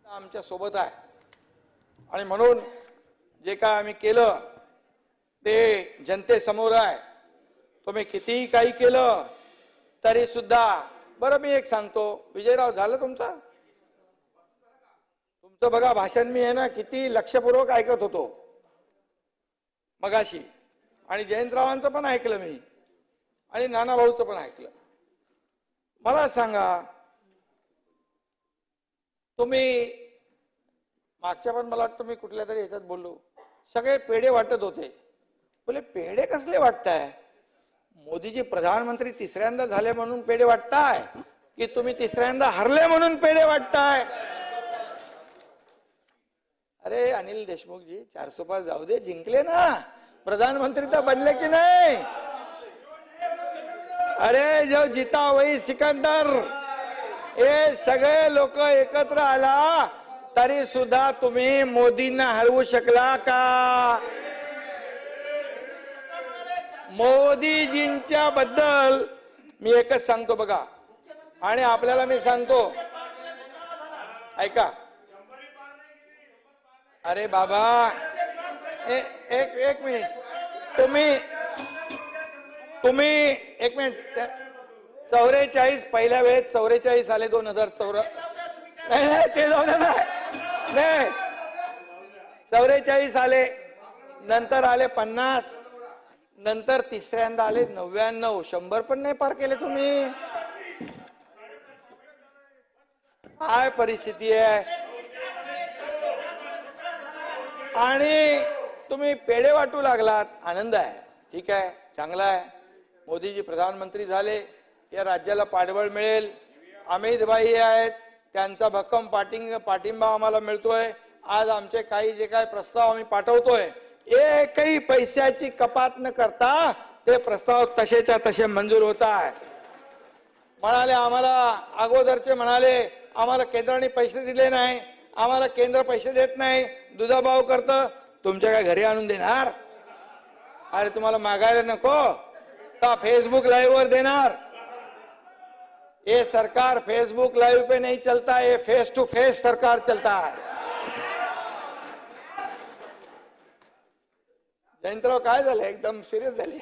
आमच्या सोबत आहे आणि म्हणून जे काय आम्ही केलं ते जनतेसमोर आहे. तुम्ही कितीही काही केलं तरी सुद्धा बरं मी एक सांगतो, विजयराव झालं तुमचं बघा भाषण मी आहे ना किती लक्षपूर्वक ऐकत होतो मगाशी, आणि जयंतरावांचं पण ऐकलं मी आणि नानाभाऊचं पण ऐकलं. मला सांगा, तुम्ही मागच्या पण मला वाटतं मी कुठल्या तरी ह्याच्यात बोललो, सगळे पेढे वाटत होते. बोले पेढे कसले वाटताय? मोदीजी प्रधानमंत्री तिसऱ्यांदा झाले म्हणून पेढे वाटताय की तुम्ही तिसऱ्यांदा हरले म्हणून पेढे वाटताय? अरे अनिल देशमुख जी 405 जाऊ दे, जिंकले ना, प्रधानमंत्री तर बनले की नाही? अरे जो जीता वही सिकंदर, हे सगळे लोक एकत्र आला तरी सुद्धा तुम्ही मोदींना हरवू शकला का? मोदीजींच्या बद्दल मी एकच सांगतो बघा, आणि आपल्याला मी सांगतो ऐका. अरे बाबा एक मिनिट, तुम्ही एक मिनिट. 44 पहिल्या वेळेत 44 आले, 2014 नाही ते जाऊ दे ना, नाही 44 आले, नंतर आले 50, नंतर तिसऱ्यांदा आले 99. 100 पण नाही पार केले तुम्ही. काय परिस्थिती आहे? आणि तुम्ही पेढे वाटू लागलात. आनंद आहे, ठीक आहे, चांगला आहे. मोदीजी प्रधानमंत्री झाले, या राज्याला पाठबळ मिळेल. अमितभाई आहेत, त्यांचा भक्कम पाठिंबा आम्हाला मिळतोय. आज आमचे काही जे काय प्रस्ताव आम्ही पाठवतोय, एकही पैशाची कपात न करता ते प्रस्ताव तसेच्या तसे मंजूर होत आहे. म्हणाले आम्हाला अगोदरचे म्हणाले आम्हाला केंद्राने पैसे दिले नाही, आम्हाला केंद्र पैसे देत नाही, दुधाभाव करतं. तुमच्या काय घरी आणून देणार? अरे तुम्हाला मागायला नको का फेसबुक लाईव्ह वर देणार? ये सरकार फेसबुक लाइव पे नहीं चलता, ये फेस टू फेस सरकार चलता है. जयंतराव काय झालं, एकदम सिरियस झाले?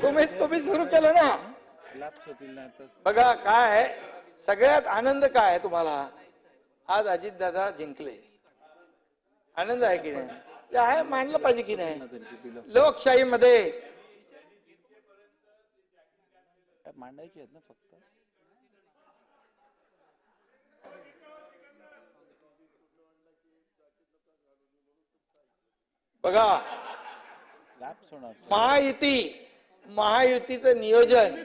तुम्ही सुरू केलं ना. बघा काय आहे, सगळ्यात आनंद काय आहे तुम्हाला? आज अजितदादा जिंकले, आनंद आहे की नाही? ते आहे, मानलं पाहिजे की नाही? लोकशाहीमध्ये मांडायची आहेत ना फक्त. बघा महायुतीचं नियोजन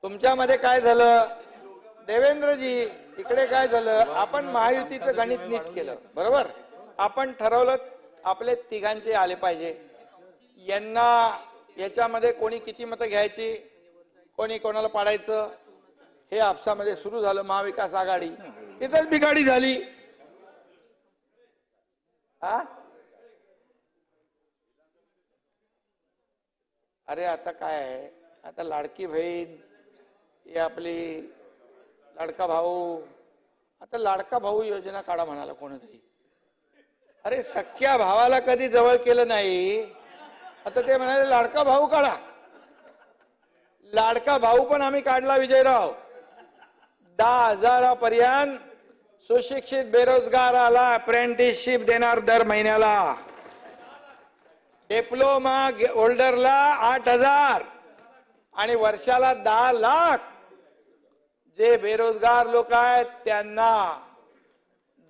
तुमच्यामध्ये काय झालं? देवेंद्रजी इकडे काय झालं? आपण महायुतीचं गणित नीट केलं, बरोबर? आपण ठरवलं आपले तिघांचे आले पाहिजे, यांना याच्यामध्ये कोणी किती मतं घ्यायची, कोणी कोणाला पाडायचं, हे आपसामध्ये सुरू झालं. महाविकास आघाडी तिथेच बिघाडी झाली. अरे आता काय आहे, आता लाडकी बहीण, ही आपली लाडका भाऊ, आता लाडका भाऊ योजना काढा म्हणाला कोणतरी. अरे सख्या भावाला कधी जवळ केलं नाही, आता ते म्हणाले लाडका भाऊ काढा. लाडका भाऊ पण आम्ही काढला विजयराव. 10,000 पर्यंत सुशिक्षित बेरोजगाराला अप्रेंटिसशिप देणार दर महिन्याला. डिप्लोमा होल्डरला 8,000 आणि वर्षाला 10 लाख. जे बेरोजगार लोक आहेत त्यांना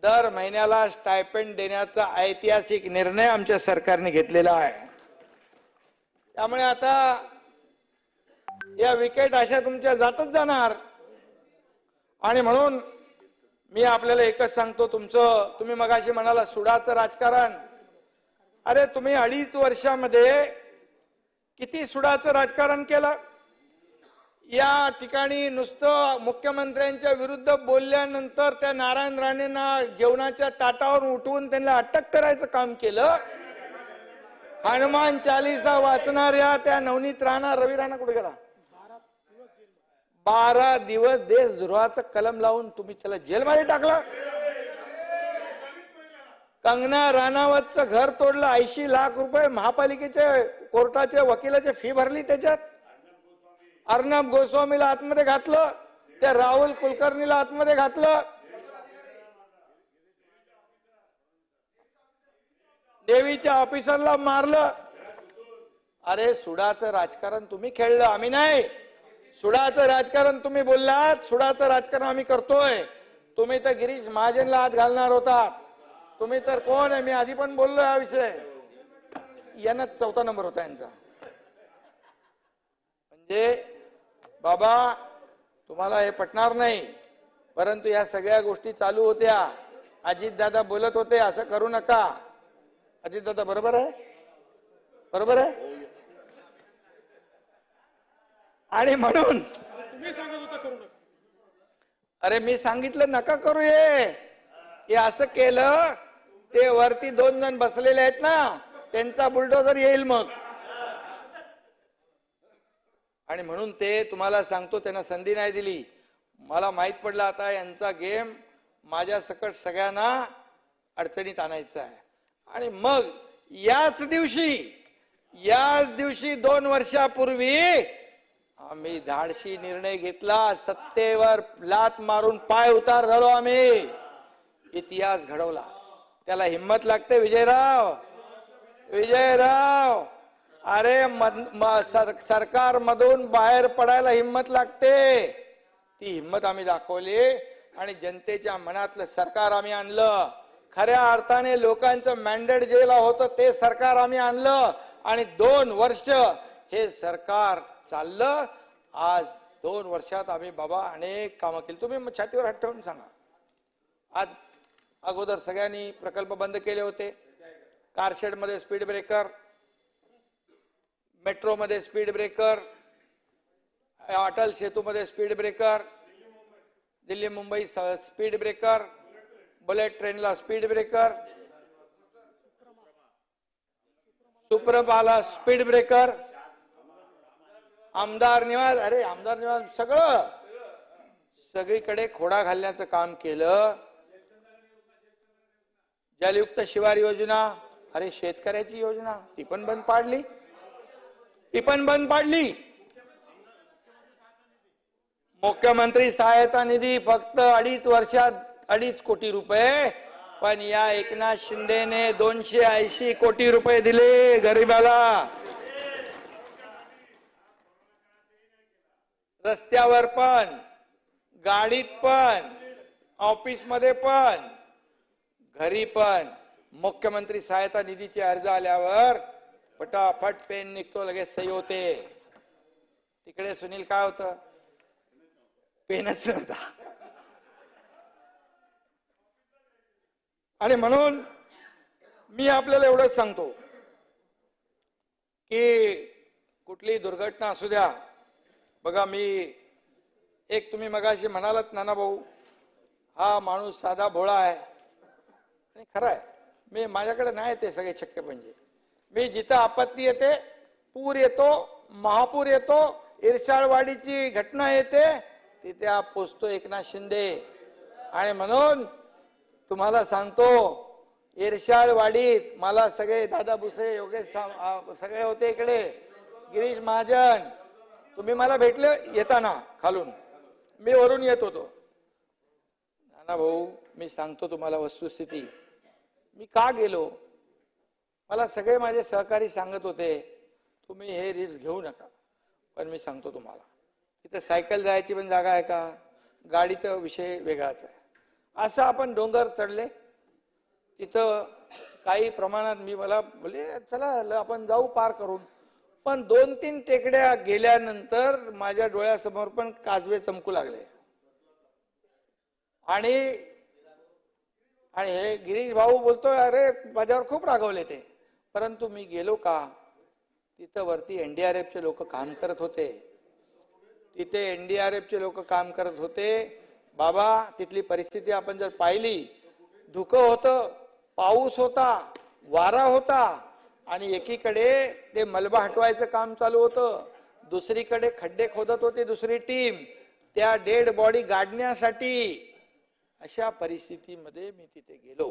दर महिन्याला स्टायपेंड देण्याचा ऐतिहासिक निर्णय आमच्या सरकारने घेतलेला आहे. त्यामुळे आता या विकेट अशा तुमच्या जातच जाणार. आणि म्हणून मी आपल्याला एकच सांगतो, तुम्ही मगाशी म्हणाला सुडाचं राजकारण. अरे तुम्ही 2.5 वर्षामध्ये किती सुडाचं राजकारण केलं? या ठिकाणी नुसतं मुख्यमंत्र्यांच्या विरुद्ध बोलल्यानंतर त्या नारायण राणेंना जेवणाच्या ताटावर उठवून त्यांना अटक करायचं काम केलं. हनुमान चालीसा वाचणाऱ्या त्या नवनीत राणा रवी राणा कुठे गेला? 12 दिवस देशद्रोहाचं कलम लावून तुम्ही त्याला जेलमध्ये टाकलं. कंगना राणावतचं घर तोडलं. 80 लाख रुपये महापालिकेचे कोर्टाच्या वकिलाची फी भरली त्याच्यात. अर्णब गोस्वामीला आतमध्ये घातलं. त्या राहुल कुलकर्णीला आतमध्ये घातलं. देवीच्या ऑफिसरला मारलं. अरे सुडाचं राजकारण तुम्ही खेळलं, आम्ही नाही. सुडाचं राजकारण तुम्ही बोललात, सुडाचं राजकारण आम्ही करतोय. तुम्ही तर गिरीश महाजनला हात घालणार होतात. तुम्ही तर कोण आहे? मी आधी पण बोललो हा विषय. यांना 4था नंबर होता यांचा. म्हणजे बाबा तुम्हाला हे पटणार नाही, परंतु या सगळ्या गोष्टी चालू होत्या. अजितदादा बोलत होते असं करू नका. अजितदादा बरोबर आहे, बरोबर आहे. आणि म्हणून तुम्ही सांगत होता करू नका. अरे मी सांगितलं नका करू. हे असं केलं ते वरती 2 जण बसलेले आहेत ना, त्यांचा बुलडोझर येईल मग. आणि म्हणून ते तुम्हाला सांगतो, त्यांना संधी नाही दिली. मला माहित पडलं आता यांचा गेम माझ्या सकट सगळ्यांना अडचणीत आणायचा आहे. आणि मग याच दिवशी 2 वर्षापूर्वी आम्ही धाडशी निर्णय घेतला. सत्तेवर लात मारून पाय उतार झालो आम्ही. इतिहास घडवला. त्याला हिम्मत लागते विजयराव. अरे सरकार मधून बाहेर पडायला हिम्मत लागते. ती हिम्मत आम्ही दाखवली आणि जनतेच्या मनातलं सरकार आम्ही आणलं. खऱ्या अर्थाने लोकांचं मॅन्डेट जेला होतं ते सरकार आम्ही आणलं. आणि 2 वर्ष हे सरकार चाललं. आज 2 वर्षात आम्ही बाबा अनेक कामं केली. तुम्ही छातीवर हात ठेवून सांगा. आज अगोदर सगळ्यांनी प्रकल्प बंद केले होते. कारशेड मध्ये स्पीड ब्रेकर, मेट्रो मध्ये स्पीड ब्रेकर, अटल सेतू मध्ये speed breaker, Delhi Mumbai speed breaker, bullet ट्रेनला स्पीड ब्रेकर, सुप्रभाला स्पीड ब्रेकर, आमदार निवास. अरे आमदार निवास सगळीकडे खोडा घालण्याचं काम केलं. जलयुक्त शिवार योजना, अरे शेतकऱ्याची योजना ती पण बंद पाडली. मुख्यमंत्री सहायता निधी फक्त 2.5 वर्षात 2.5 कोटी रुपये. पण या एकनाथ शिंदेने 280 कोटी रुपये दिले गरीबाला. रस्त्यावर पण, गाडीत पण, ऑफिस मध्ये पण, घरी पण मुख्यमंत्री सहायता निधीचे अर्ज आल्यावर फटाफट पेन निघतो, लगेच सही होते. तिकडे सुनील काय होतं? पेनच नव्हता. आणि म्हणून मी आपल्याला एवढंच सांगतो की कुठली दुर्घटना असू द्या. बघा एक तुम्ही मगाशी म्हणालात नाना भाऊ, हा माणूस साधा भोळा आहे. आणि खरं आहे, माझ्याकडे नाही ते सगळे शक्य. म्हणजे मी जिथं आपत्ती येते, पूर येतो, महापूर येतो, इरशाळवाडीची घटना येते, तिथे पोचतो एकनाथ शिंदे. आणि म्हणून तुम्हाला सांगतो, इरशाळवाडीत मला सगळे दादा भुसे, योगेश सगळे होते इकडे, गिरीश महाजन. तुम्ही मला भेटले येताना खालून, मी वरून येत होतो. नाना भाऊ मी सांगतो तुम्हाला वस्तुस्थिती. मी का गेलो, मला सगळे माझे सहकारी सांगत होते तुम्ही हे रिस्क घेऊ नका. पण मी सांगतो तुम्हाला, तिथे सायकल जायची पण जागा आहे का? गाडीचा विषय वेगळाच आहे. असं आपण डोंगर चढले, तिथं काही प्रमाणात मला बोलले चला आपण जाऊ पार करून. पण 2-3 टेकड्या गेल्यानंतर माझ्या डोळ्यासमोर पण काजवे चमकू लागले. आणि हे गिरीश भाऊ बोलतोय अरे माझ्यावर खूप रागवले ते. परंतु मी गेलो का, तिथं वरती एनडीआरएफचे लोक काम करत होते. तिथे एनडीआरएफचे लोक काम करत होते. बाबा तिथली परिस्थिती आपण जर पाहिली, धुकं होतं, पाऊस होता, वारा होता, आणि एकीकडे ते मलबा हटवायचं काम चालू होतं, दुसरीकडे खड्डे खोदत होती दुसरी टीम त्या डेड बॉडी गाडण्यासाठी. अशा परिस्थितीमध्ये मी तिथे गेलो.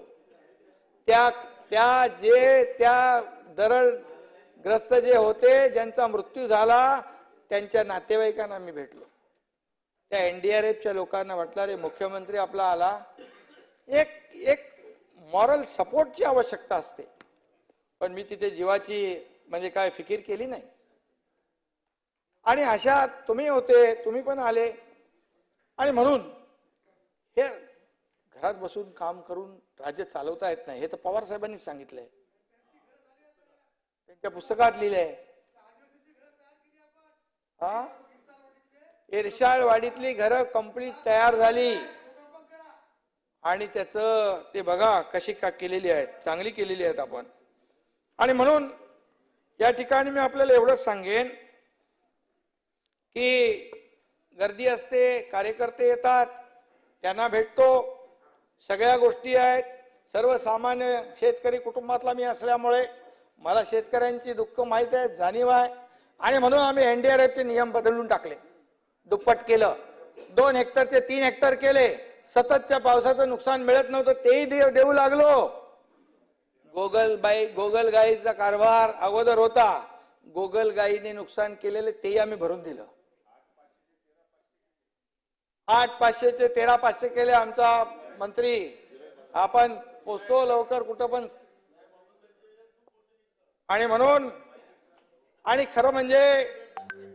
त्या दरडग्रस्त जे होते, ज्यांचा मृत्यू झाला, त्यांच्या नातेवाईकांना मी भेटलो. त्या एनडीआरएफच्या लोकांना वाटलं रे मुख्यमंत्री आपला आला. एक मॉरल सपोर्टची आवश्यकता असते, पण मी तिथे जीवाची म्हणजे काय फिकीर केली नाही. आणि अशा तुम्ही होते, तुम्ही पण आले. आणि म्हणून हे घरात बसून काम करून राज्य चालवता येत नाही, हे तर पवार साहेबांनी सांगितलंय, त्यांच्या पुस्तकात लिहिलंय. हा, इरशाळवाडीतली घरं कंप्लीट तयार झाली आणि त्याचं ते बघा कशी का केलेली आहेत, चांगली केलेली आहेत आपण. आणि म्हणून या ठिकाणी मी आपल्याला एवढंच सांगेन की गर्दी असते, कार्यकर्ते येतात, त्यांना भेटतो, सगळ्या गोष्टी आहेत. सर्वसामान्य शेतकरी कुटुंबातला मी असल्यामुळे मला शेतकऱ्यांची दुःख माहित आहे, जाणीव आहे. आणि म्हणून आम्ही एनडीआरएफचे नियम बदलून टाकले, दुप्पट केलं, 2 हेक्टरचे 3 हेक्टर केले. सततच्या पावसाचं नुकसान मिळत नव्हतं, तेही देऊ लागलो. गोगलगाईचा कारभार अगोदर होता, गोगलगाईने नुकसान केलेले तेही आम्ही भरून दिलं. 8,500चे 13,500 केले. आमचा मंत्री आपण पोचतो लवकर कुठं पण. आणि म्हणून आणि खरं म्हणजे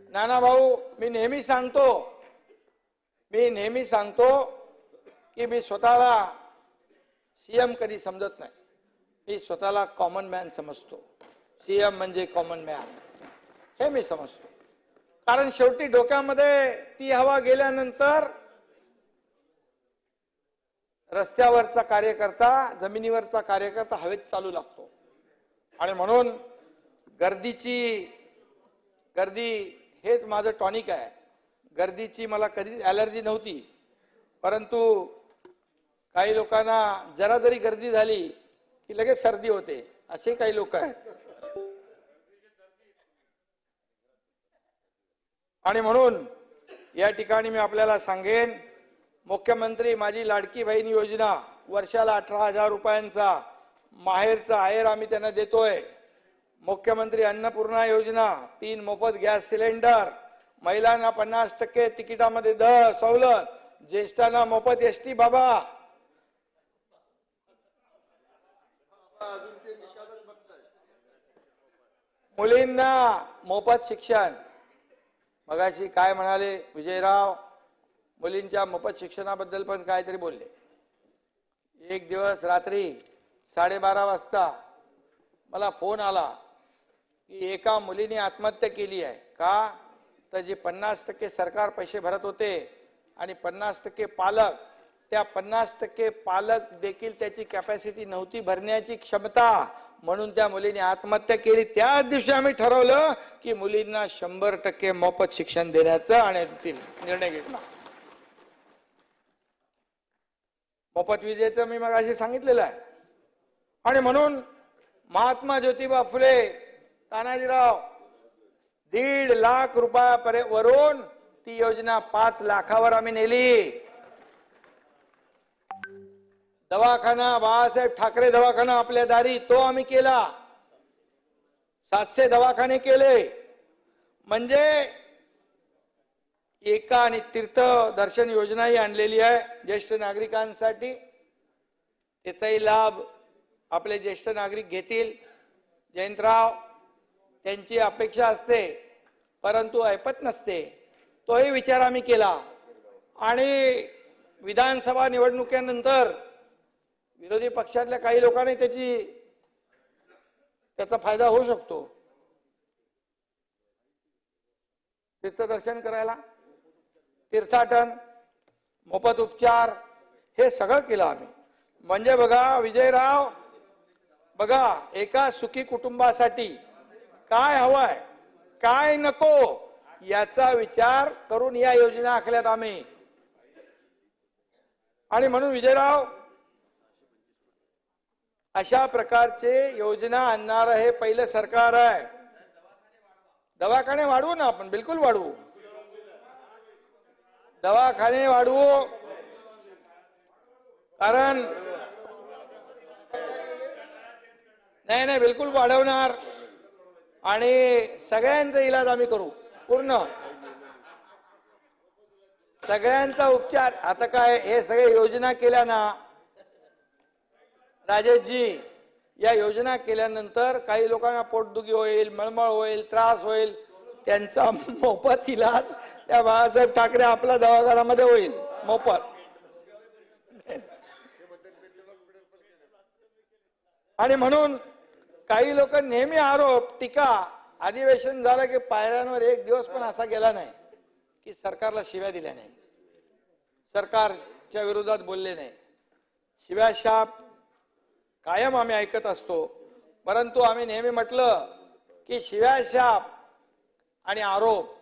नाना भाऊ, मी नेहमी सांगतो की मी स्वतःला सीएम कधी समजत नाही, मी स्वतःला कॉमन मॅन समजतो. सीएम म्हणजे कॉमन मॅन हे मी समजतो. कारण शेवटी डोक्यामध्ये ती हवा गेल्यानंतर रस्त्यावरचा कार्यकर्ता, जमिनीवरचा कार्यकर्ता हवेत चालू लागतो. आणि म्हणून गर्दी हेच माझं टॉनिक आहे. गर्दीची मला कधीच ॲलर्जी नव्हती, परंतु काही लोकांना जरा जरी गर्दी झाली की लगेच सर्दी होते, असे काही लोक आहेत. आणि म्हणून या ठिकाणी मी आपल्याला सांगेन, मुख्यमंत्री माझी लाडकी बहीण योजना वर्षाला 18,000 रुपयांचा माहेरचा आहेर आम्ही त्यांना देतोय. मुख्यमंत्री अन्नपूर्णा योजना, 3 मोफत गॅस सिलेंडर, महिलांना 50% तिकिटामध्ये सवलत, ज्येष्ठांना मोफत एसटी बाबा, मुलींना मोफत शिक्षण. मगाशी काय म्हणाले विजयराव, मुलींच्या मोफत शिक्षणाबद्दल पण काहीतरी बोलले. एक दिवस रात्री 12:30 वाजता मला फोन आला की एका मुलीने आत्महत्या केली आहे. का तर जे 50% सरकार पैसे भरत होते आणि 50% पालक, त्या 50% पालक देखील त्याची कॅपॅसिटी नव्हती भरण्याची क्षमता, म्हणून त्या मुलीने आत्महत्या केली. त्याच दिवशी आम्ही ठरवलं की मुलींना 100% मोफत शिक्षण देण्याचा आणि निर्णय घेतला. मोफत विजेचं मी मगाशी सांगितलेलं आहे. आणि म्हणून महात्मा ज्योतिबा फुले, तानाजीराव 1.5 लाख रुपयावरून ती योजना 5 लाखावर आम्ही नेली. दवाखाना, बाळासाहेब ठाकरे दवाखाना आपल्या दारी, तो आम्ही केला. 700 दवाखाने केले. म्हणजे एका आणि तीर्थ दर्शन योजनाही आणलेली आहे ज्येष्ठ नागरिकांसाठी. त्याचाही लाभ आपले ज्येष्ठ नागरिक घेतील. जयंतराव, त्यांची अपेक्षा असते परंतु ऐपत नसते, तोही विचार आम्ही केला. आणि विधानसभा निवडणुकीनंतर विरोधी पक्षातल्या काही लोकांनी त्याचा फायदा होऊ शकतो. तीर्थदर्शन करायला, तीर्थाटन, मोफत उपचार, हे सगळं केलं आम्ही. म्हणजे बघा विजयराव, बघा एका सुखी कुटुंबासाठी काय हवंय, काय नको, याचा विचार करून या योजना आखल्यात आम्ही. आणि म्हणून विजयराव, अशा प्रकारचे योजना आणणारं हे पहिलं सरकार आहे. दवाखाने वाढवू ना आपण, बिलकुल वाढवू, दवाखाने वाढवू. कारण नाही बिलकुल वाढवणार आणि सगळ्यांचा इलाज आम्ही करू, पूर्ण सगळ्यांचा उपचार. आता काय हे सगळे योजना केल्या ना राजेशजी, या योजना केल्यानंतर काही लोकांना पोटदुखी होईल, मळमळ होईल, त्रास होईल, त्यांचा मोफत इलाज त्या बाळासाहेब ठाकरे आपल्या दवाखान्यामध्ये होईल, मोफत. आणि म्हणून काही लोक नेहमी आरोप टीका, अधिवेशन झालं की पायऱ्यांवर एक दिवस पण असा गेला नाही की सरकारला शिव्या दिल्या नाही, सरकारच्या विरोधात बोलले नाही. शिव्या शाप कायम आम्ही ऐकत असतो, परंतु आम्ही नेहमी म्हटलं की शिव्या शाप आणि आरोप